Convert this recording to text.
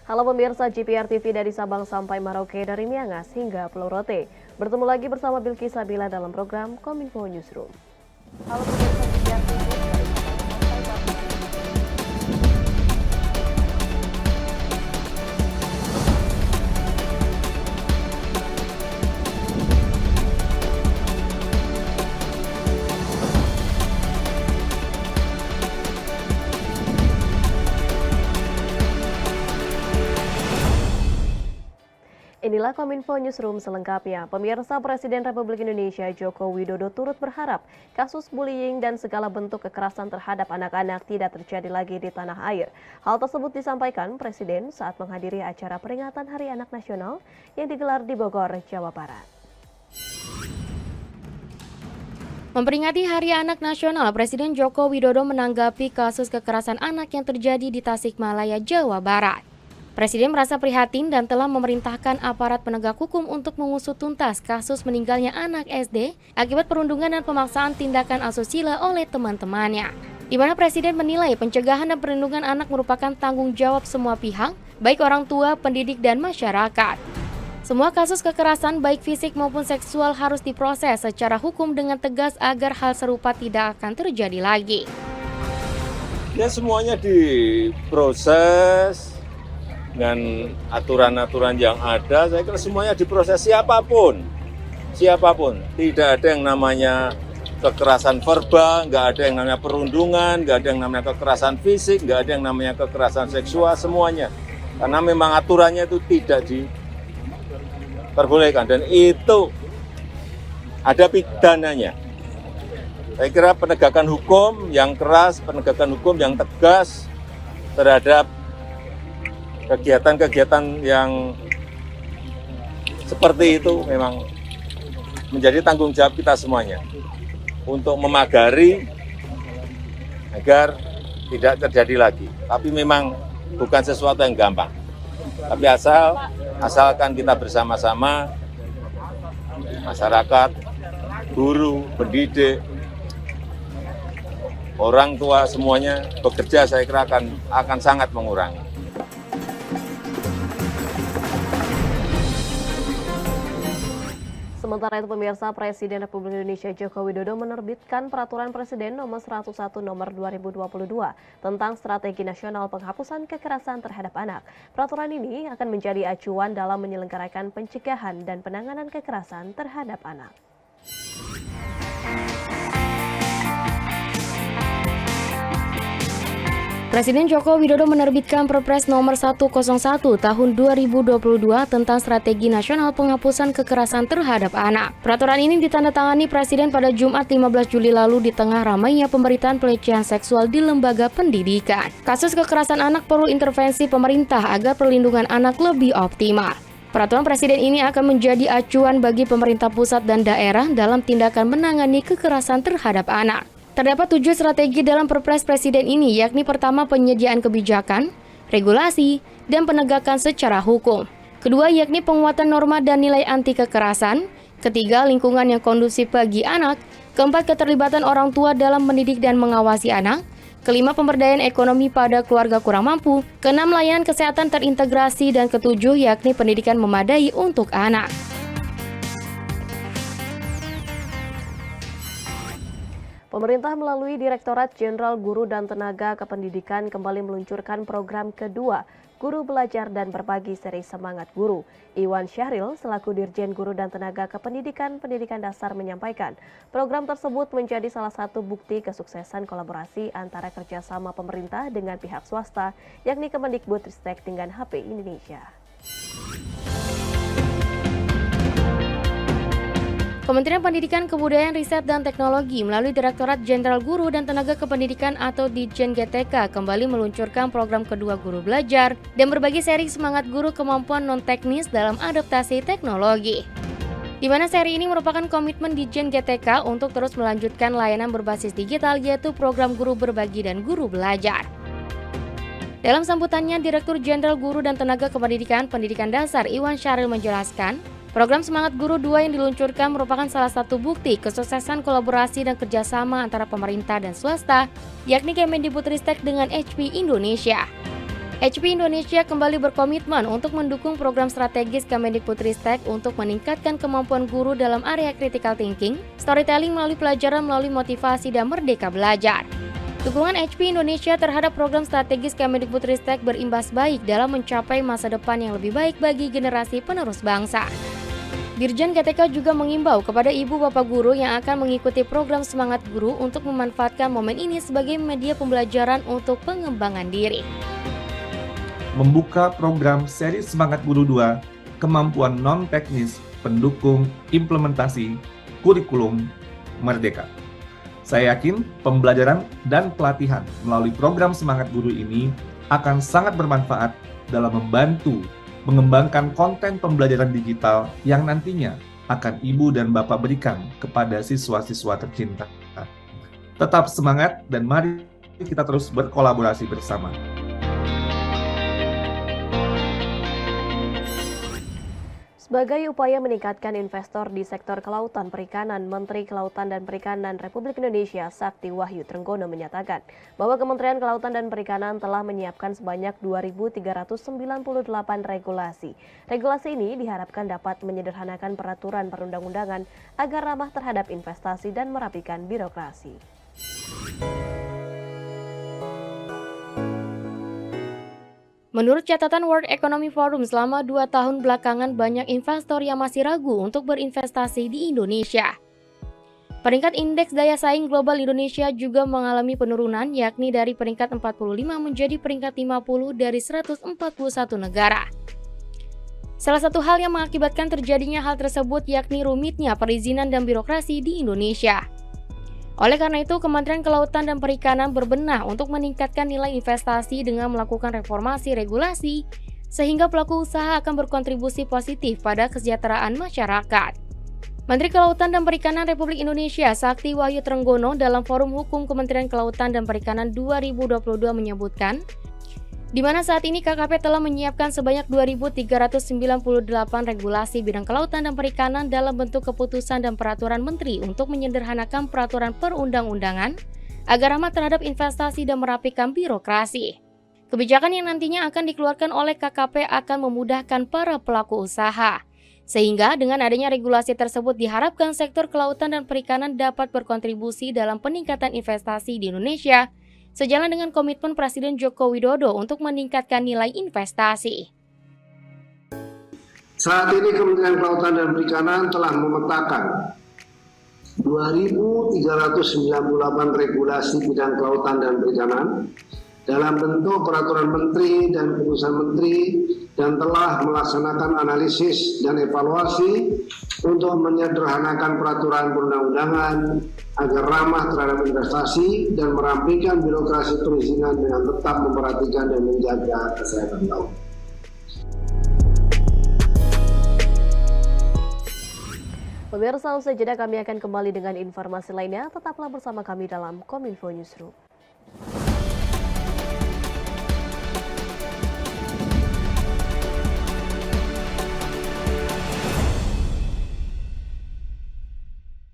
Halo pemirsa GPR TV dari Sabang sampai Merauke, dari Miangas hingga Pulau Rote. Bertemu lagi bersama Bilky Sabila dalam program Kominfo Newsroom. Halo pemirsa GPR TV dari Sabang sampai Inilah Kominfo Newsroom selengkapnya. Pemirsa, Presiden Republik Indonesia Joko Widodo turut berharap kasus bullying dan segala bentuk kekerasan terhadap anak-anak tidak terjadi lagi di tanah air. Hal tersebut disampaikan Presiden saat menghadiri acara peringatan Hari Anak Nasional yang digelar di Bogor, Jawa Barat. Memperingati Hari Anak Nasional, Presiden Joko Widodo menanggapi kasus kekerasan anak yang terjadi di Tasikmalaya, Jawa Barat. Presiden merasa prihatin dan telah memerintahkan aparat penegak hukum untuk mengusut tuntas kasus meninggalnya anak SD akibat perundungan dan pemaksaan tindakan asusila oleh teman-temannya. Di mana Presiden menilai pencegahan dan perlindungan anak merupakan tanggung jawab semua pihak, baik orang tua, pendidik, dan masyarakat. Semua kasus kekerasan baik fisik maupun seksual harus diproses secara hukum dengan tegas agar hal serupa tidak akan terjadi lagi. Ya semuanya diproses dengan aturan-aturan yang ada, saya kira semuanya diproses siapapun. Tidak ada yang namanya kekerasan verbal, nggak ada yang namanya perundungan, nggak ada yang namanya kekerasan fisik, nggak ada yang namanya kekerasan seksual, semuanya. Karena memang aturannya itu tidak diperbolehkan dan itu ada pidananya. Saya kira penegakan hukum yang keras, penegakan hukum yang tegas terhadap kegiatan-kegiatan yang seperti itu memang menjadi tanggung jawab kita semuanya untuk memagari agar tidak terjadi lagi. Tapi memang bukan sesuatu yang gampang. Tapi asalkan kita bersama-sama, masyarakat, guru, pendidik, orang tua semuanya bekerja, saya kira akan sangat mengurangi. Sementara itu pemirsa, Presiden Republik Indonesia Joko Widodo menerbitkan Peraturan Presiden Nomor 101 Nomor 2022 tentang Strategi Nasional Penghapusan Kekerasan Terhadap Anak. Peraturan ini akan menjadi acuan dalam menyelenggarakan pencegahan dan penanganan kekerasan terhadap anak. Presiden Joko Widodo menerbitkan Perpres Nomor 101 Tahun 2022 tentang Strategi Nasional Penghapusan Kekerasan Terhadap Anak. Peraturan ini ditandatangani Presiden pada Jumat 15 Juli lalu di tengah ramainya pemberitaan pelecehan seksual di lembaga pendidikan. Kasus kekerasan anak perlu intervensi pemerintah agar perlindungan anak lebih optimal. Peraturan Presiden ini akan menjadi acuan bagi pemerintah pusat dan daerah dalam tindakan menangani kekerasan terhadap anak. Terdapat 7 strategi dalam Perpres Presiden ini, yakni pertama penyediaan kebijakan, regulasi, dan penegakan secara hukum. Kedua yakni penguatan norma dan nilai anti kekerasan. Ketiga, lingkungan yang kondusif bagi anak. Keempat, keterlibatan orang tua dalam mendidik dan mengawasi anak. Kelima, pemberdayaan ekonomi pada keluarga kurang mampu. Keenam, layanan kesehatan terintegrasi. Dan ketujuh, yakni pendidikan memadai untuk anak. Pemerintah melalui Direktorat Jenderal Guru dan Tenaga Kependidikan kembali meluncurkan program kedua, Guru Belajar dan Berbagi Seri Semangat Guru. Iwan Syahril selaku Dirjen Guru dan Tenaga Kependidikan Pendidikan Dasar menyampaikan, program tersebut menjadi salah satu bukti kesuksesan kolaborasi antara kerjasama pemerintah dengan pihak swasta, yakni Kemendikbudristek dengan HP Indonesia. Kementerian Pendidikan, Kebudayaan, Riset, dan Teknologi melalui Direktorat Jenderal Guru dan Tenaga Kependidikan atau Ditjen GTK kembali meluncurkan program kedua Guru Belajar dan Berbagi Seri Semangat Guru Kemampuan Non-Teknis dalam Adaptasi Teknologi. Di mana seri ini merupakan komitmen Ditjen GTK untuk terus melanjutkan layanan berbasis digital yaitu program Guru Berbagi dan Guru Belajar. Dalam sambutannya, Direktur Jenderal Guru dan Tenaga Kependidikan Pendidikan Dasar Iwan Syahril menjelaskan, program Semangat Guru 2 yang diluncurkan merupakan salah satu bukti kesuksesan kolaborasi dan kerjasama antara pemerintah dan swasta, yakni Kemendikbudristek dengan HP Indonesia. HP Indonesia kembali berkomitmen untuk mendukung program strategis Kemendikbudristek untuk meningkatkan kemampuan guru dalam area critical thinking, storytelling melalui pelajaran melalui motivasi dan merdeka belajar. Dukungan HP Indonesia terhadap program strategis Kemendikbudristek berimbas baik dalam mencapai masa depan yang lebih baik bagi generasi penerus bangsa. Dirjen GTK juga mengimbau kepada ibu bapak guru yang akan mengikuti program Semangat Guru untuk memanfaatkan momen ini sebagai media pembelajaran untuk pengembangan diri. Membuka program seri Semangat Guru 2, kemampuan non-teknis pendukung implementasi kurikulum merdeka. Saya yakin pembelajaran dan pelatihan melalui program Semangat Guru ini akan sangat bermanfaat dalam membantu mengembangkan konten pembelajaran digital yang nantinya akan ibu dan bapak berikan kepada siswa-siswa tercinta. Tetap semangat dan mari kita terus berkolaborasi bersama. Sebagai upaya meningkatkan investor di sektor kelautan perikanan, Menteri Kelautan dan Perikanan Republik Indonesia Sakti Wahyu Trenggono menyatakan bahwa Kementerian Kelautan dan Perikanan telah menyiapkan sebanyak 2.398 regulasi. Regulasi ini diharapkan dapat menyederhanakan peraturan perundang-undangan agar ramah terhadap investasi dan merapikan birokrasi. Menurut catatan World Economic Forum, selama 2 tahun belakangan banyak investor yang masih ragu untuk berinvestasi di Indonesia. Peringkat indeks daya saing global Indonesia juga mengalami penurunan, yakni dari peringkat 45 menjadi peringkat 50 dari 141 negara. Salah satu hal yang mengakibatkan terjadinya hal tersebut yakni rumitnya perizinan dan birokrasi di Indonesia. Oleh karena itu, Kementerian Kelautan dan Perikanan berbenah untuk meningkatkan nilai investasi dengan melakukan reformasi regulasi, sehingga pelaku usaha akan berkontribusi positif pada kesejahteraan masyarakat. Menteri Kelautan dan Perikanan Republik Indonesia Sakti Wahyu Trenggono dalam Forum Hukum Kementerian Kelautan dan Perikanan 2022 menyebutkan, di mana saat ini KKP telah menyiapkan sebanyak 2.398 regulasi bidang kelautan dan perikanan dalam bentuk keputusan dan peraturan menteri untuk menyederhanakan peraturan perundang-undangan agar ramah terhadap investasi dan merapikan birokrasi. Kebijakan yang nantinya akan dikeluarkan oleh KKP akan memudahkan para pelaku usaha. Sehingga dengan adanya regulasi tersebut diharapkan sektor kelautan dan perikanan dapat berkontribusi dalam peningkatan investasi di Indonesia, sejalan dengan komitmen Presiden Joko Widodo untuk meningkatkan nilai investasi. Saat ini Kementerian Kelautan dan Perikanan telah memetakan 2.398 regulasi bidang kelautan dan perikanan dalam bentuk peraturan menteri dan keputusan menteri dan telah melaksanakan analisis dan evaluasi untuk menyederhanakan peraturan perundang-undangan agar ramah terhadap investasi dan merampingkan birokrasi perizinan dengan tetap memperhatikan dan menjaga kesehatan laut. Pemirsa, usai jeda kami akan kembali dengan informasi lainnya. Tetaplah bersama kami dalam Kominfo Newsroom.